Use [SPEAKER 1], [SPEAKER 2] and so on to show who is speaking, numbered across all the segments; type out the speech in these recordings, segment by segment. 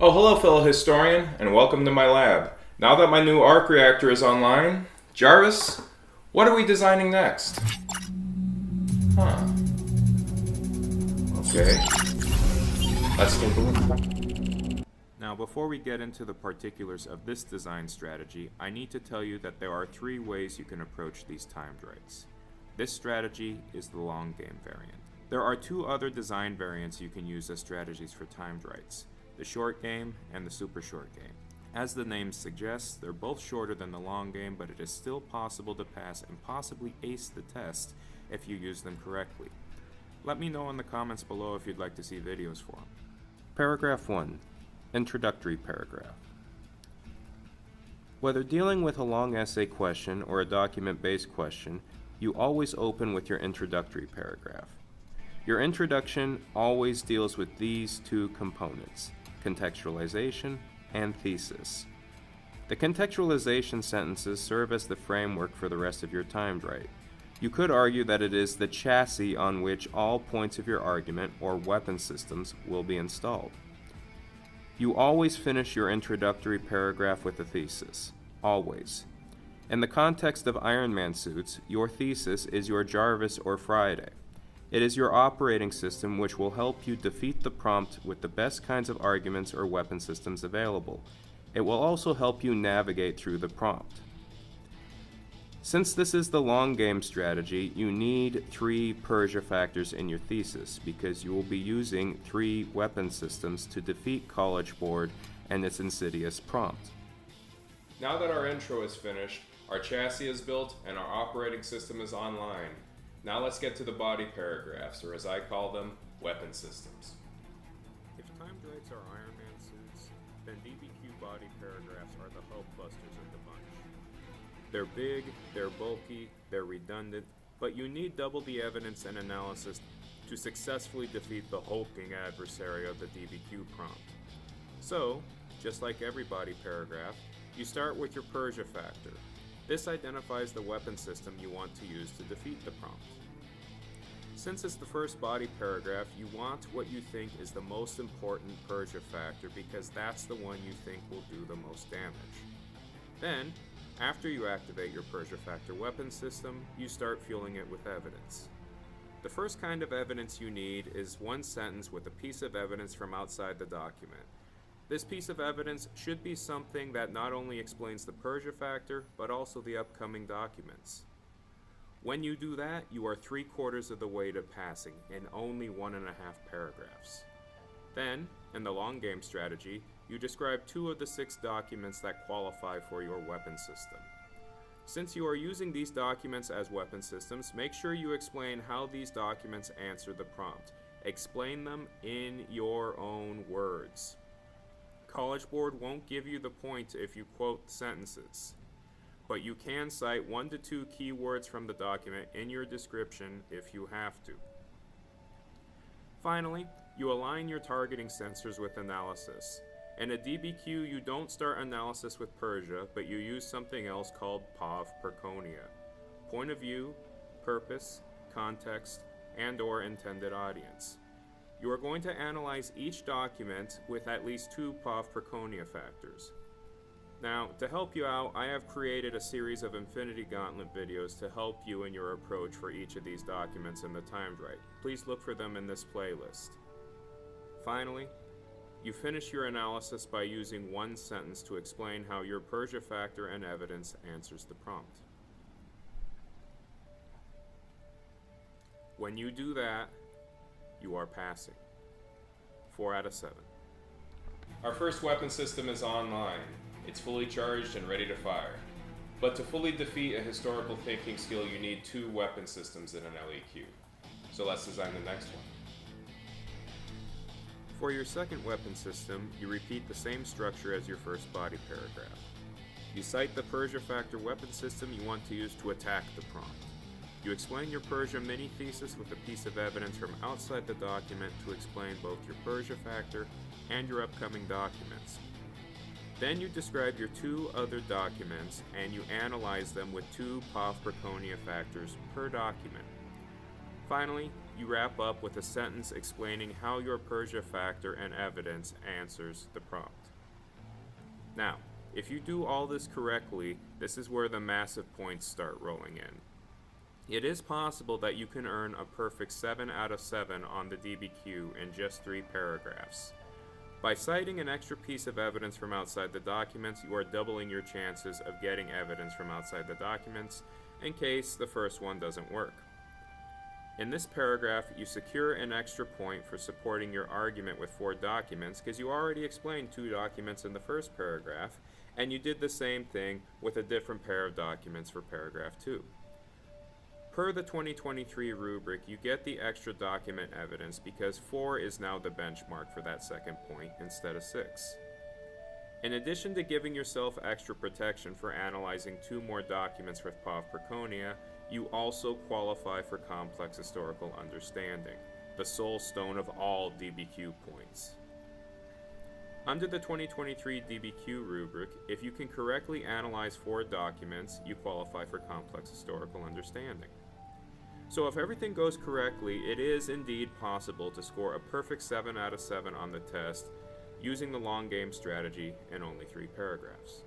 [SPEAKER 1] Oh, hello, fellow historian, and welcome to my lab. Now that my new arc reactor is online, Jarvis, what are we designing next? Huh. Okay. Let's take a look.
[SPEAKER 2] Now, before we get into the particulars of this design strategy, I need to tell you that there are three ways you can approach these timed writes. This strategy is the long game variant. There are two other design variants you can use as strategies for timed writes: the short game and the super short game. As the name suggests, they're both shorter than the long game, but it is still possible to pass and possibly ace the test if you use them correctly. Let me know in the comments below if you'd like to see videos for them. Paragraph 1. Introductory paragraph. Whether dealing with a long essay question or a document-based question, you always open with your introductory paragraph. Your introduction always deals with these two components: contextualization and thesis. The contextualization sentences serve as the framework for the rest of your timed write. You could argue that it is the chassis on which all points of your argument or weapon systems will be installed. You always finish your introductory paragraph with a thesis. Always. In the context of Iron Man suits, your thesis is your Jarvis or Friday. It is your operating system which will help you defeat the prompt with the best kinds of arguments or weapon systems available. It will also help you navigate through the prompt. Since this is the long game strategy, you need 3 Persia factors in your thesis because you will be using 3 weapon systems to defeat College Board and its insidious prompt.
[SPEAKER 1] Now that our intro is finished, our chassis is built, and our operating system is online. Now let's get to the body paragraphs, or as I call them, weapon systems.
[SPEAKER 2] If timed writes are Iron Man suits, then DBQ body paragraphs are the Hulk busters of the bunch. They're big, they're bulky, they're redundant, but you need double the evidence and analysis to successfully defeat the hulking adversary of the DBQ prompt. So, just like every body paragraph, you start with your Persia factor. This identifies the weapon system you want to use to defeat the prompt. Since it's the first body paragraph, you want what you think is the most important Persia factor because that's the one you think will do the most damage. Then, after you activate your Persia factor weapon system, you start fueling it with evidence. The first kind of evidence you need is one sentence with a piece of evidence from outside the document. This piece of evidence should be something that not only explains the Persia factor, but also the upcoming documents. When you do that, you are 3/4 of the way to passing in only 1.5 paragraphs. Then, in the long game strategy, you describe 2 of the 6 documents that qualify for your weapon system. Since you are using these documents as weapon systems, make sure you explain how these documents answer the prompt. Explain them in your own words. College Board won't give you the point if you quote sentences, but you can cite 1 to 2 keywords from the document in your description if you have to. Finally, you align your targeting sensors with analysis. In a DBQ, you don't start analysis with Persia, but you use something else called POV Perconia: point of view, purpose, context, and/or intended audience. You are going to analyze each document with at least 2 POV Perconia factors. Now, to help you out, I have created a series of Infinity Gauntlet videos to help you in your approach for each of these documents in the timed write. Please look for them in this playlist. Finally, you finish your analysis by using 1 sentence to explain how your Persia factor and evidence answers the prompt. When you do that, you are passing. 4 out of 7.
[SPEAKER 1] Our first weapon system is online. It's fully charged and ready to fire. But to fully defeat a historical thinking skill, you need 2 weapon systems in an LEQ. So let's design the next one.
[SPEAKER 2] For your second weapon system, you repeat the same structure as your first body paragraph. You cite the Persia factor weapon system you want to use to attack the prompt. You explain your Persia mini-thesis with a piece of evidence from outside the document to explain both your Persia factor and your upcoming documents. Then you describe your 2 other documents and you analyze them with 2 POV Perconia factors per document. Finally, you wrap up with a sentence explaining how your Persia factor and evidence answers the prompt. Now, if you do all this correctly, this is where the massive points start rolling in. It is possible that you can earn a perfect 7 out of 7 on the DBQ in just 3 paragraphs. By citing an extra piece of evidence from outside the documents, you are doubling your chances of getting evidence from outside the documents in case the first one doesn't work. In this paragraph, you secure an extra point for supporting your argument with 4 documents because you already explained 2 documents in the first paragraph, and you did the same thing with a different pair of documents for paragraph 2. Per the 2023 rubric, you get the extra document evidence because 4 is now the benchmark for that second point instead of 6. In addition to giving yourself extra protection for analyzing 2 more documents with POV Preconia, you also qualify for complex historical understanding, the soul stone of all DBQ points. Under the 2023 DBQ rubric, if you can correctly analyze 4 documents, you qualify for complex historical understanding. So if everything goes correctly, it is indeed possible to score a perfect 7 out of 7 on the test using the long game strategy in only 3 paragraphs.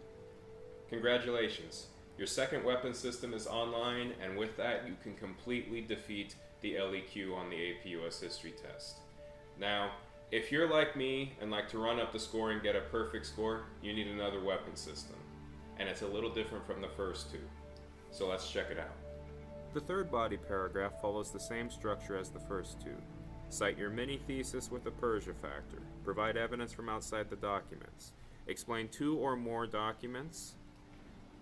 [SPEAKER 1] Congratulations! Your second weapon system is online, and with that you can completely defeat the LEQ on the AP US History test. Now, if you're like me and like to run up the score and get a perfect score, you need another weapon system. And it's a little different from the first 2. So let's check it out.
[SPEAKER 2] The third body paragraph follows the same structure as the first 2. Cite your mini-thesis with the Persia factor. Provide evidence from outside the documents. Explain 2 or more documents.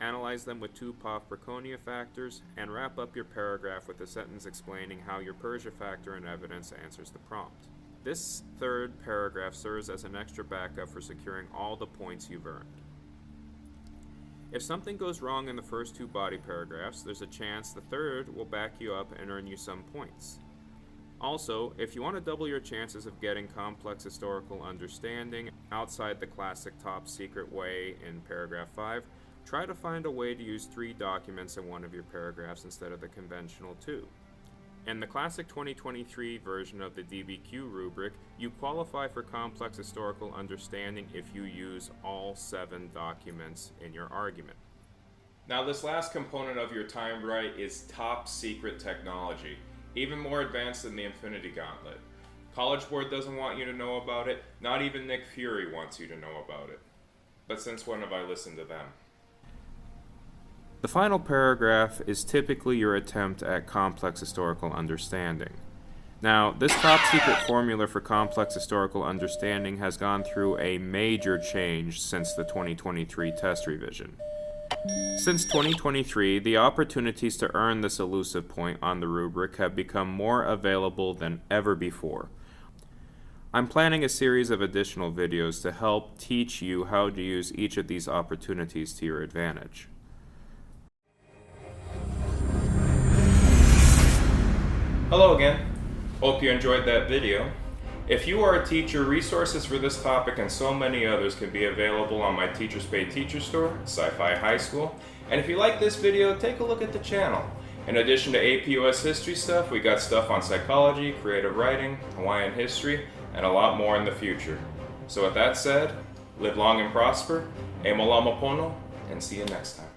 [SPEAKER 2] Analyze them with 2 POV Preconia factors. And wrap up your paragraph with a sentence explaining how your Persia factor and evidence answers the prompt. This third paragraph serves as an extra backup for securing all the points you've earned. If something goes wrong in the first 2 body paragraphs, there's a chance the third will back you up and earn you some points. Also, if you want to double your chances of getting complex historical understanding outside the classic top secret way in paragraph 5, try to find a way to use 3 documents in one of your paragraphs instead of the conventional 2. In the classic 2023 version of the DBQ rubric, you qualify for complex historical understanding if you use all 7 documents in your argument.
[SPEAKER 1] Now, this last component of your timed right is top secret technology, even more advanced than the Infinity Gauntlet. College Board doesn't want you to know about it, not even Nick Fury wants you to know about it. But since when have I listened to them?
[SPEAKER 2] The final paragraph is typically your attempt at complex historical understanding. Now, this top secret formula for complex historical understanding has gone through a major change since the 2023 test revision. Since 2023, the opportunities to earn this elusive point on the rubric have become more available than ever before. I'm planning a series of additional videos to help teach you how to use each of these opportunities to your advantage.
[SPEAKER 1] Hello again. Hope you enjoyed that video. If you are a teacher, resources for this topic and so many others can be available on my Teachers Pay Teacher store, Sci-Fi High School. And if you like this video, take a look at the channel. In addition to AP US history stuff, we got stuff on psychology, creative writing, Hawaiian history, and a lot more in the future. So with that said, live long and prosper, e mo lama pono, and see you next time.